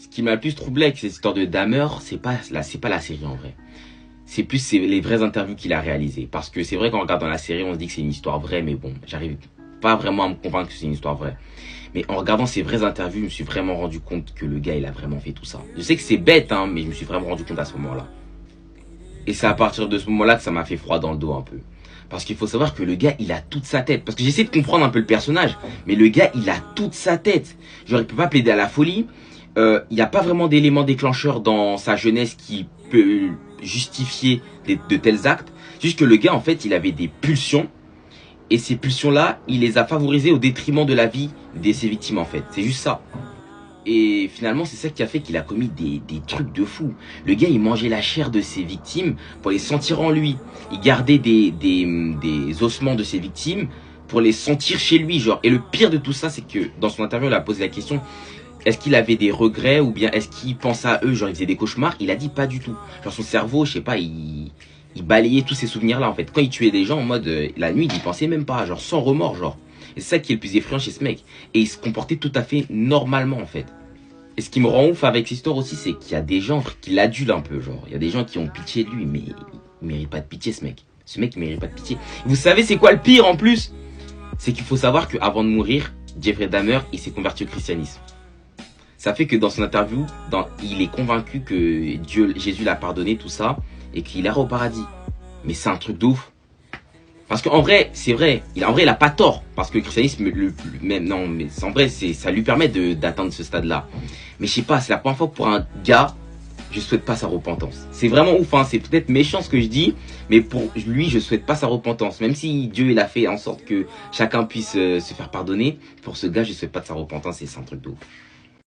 Ce qui m'a le plus troublé avec cette histoire de Dahmer, c'est pas la série en vrai. C'est les vraies interviews qu'il a réalisées. Parce que c'est vrai qu'en regardant la série, on se dit que c'est une histoire vraie, mais bon, j'arrive pas vraiment à me convaincre que c'est une histoire vraie. Mais en regardant ses vraies interviews, je me suis vraiment rendu compte que le gars, il a vraiment fait tout ça. Je sais que c'est bête, hein, mais je me suis vraiment rendu compte à ce moment-là. Et c'est à partir de ce moment-là que ça m'a fait froid dans le dos un peu. Parce qu'il faut savoir que le gars, il a toute sa tête. Parce que j'essaie de comprendre un peu le personnage, mais le gars, il a toute sa tête. Genre, il peut pas plaider à la folie. Il n'y a pas vraiment d'élément déclencheur dans sa jeunesse qui peut justifier de tels actes. Juste que le gars, en fait, il avait des pulsions. Et ces pulsions-là, il les a favorisées au détriment de la vie de ses victimes, en fait. C'est juste ça. Et finalement, c'est ça qui a fait qu'il a commis des trucs de fou. Le gars, il mangeait la chair de ses victimes pour les sentir en lui. Il gardait des ossements de ses victimes pour les sentir chez lui, genre. Et le pire de tout ça, c'est que dans son interview, il a posé la question, est-ce qu'il avait des regrets ou bien est-ce qu'il pensait à eux, genre il faisait des cauchemars? Il a dit pas du tout. Genre son cerveau, je sais pas, il balayait tous ces souvenirs-là, en fait. Quand il tuait des gens en mode, la nuit, il y pensait même pas, genre sans remords, genre. Et c'est ça qui est le plus effrayant chez ce mec. Et il se comportait tout à fait normalement, en fait. Et ce qui me rend ouf avec cette histoire aussi, c'est qu'il y a des gens qui l'adulent un peu, genre. Il y a des gens qui ont pitié de lui, mais il mérite pas de pitié, ce mec. Ce mec, il mérite pas de pitié. Vous savez, c'est quoi le pire en plus? C'est qu'il faut savoir qu'avant de mourir, Jeffrey Dahmer, il s'est converti au christianisme. Ça fait que dans son interview, il est convaincu que Jésus l'a pardonné, tout ça, et qu'il ira au paradis. Mais c'est un truc de ouf. Parce qu'en vrai, c'est vrai, il a pas tort. Parce que le christianisme, même, non, mais en vrai, ça lui permet d'atteindre ce stade-là. Mais je sais pas, c'est la première fois que pour un gars, je souhaite pas sa repentance. C'est vraiment ouf, hein, c'est peut-être méchant ce que je dis, mais pour lui, je souhaite pas sa repentance. Même si Dieu, il a fait en sorte que chacun puisse se faire pardonner, pour ce gars, je souhaite pas de sa repentance et c'est un truc de ouf.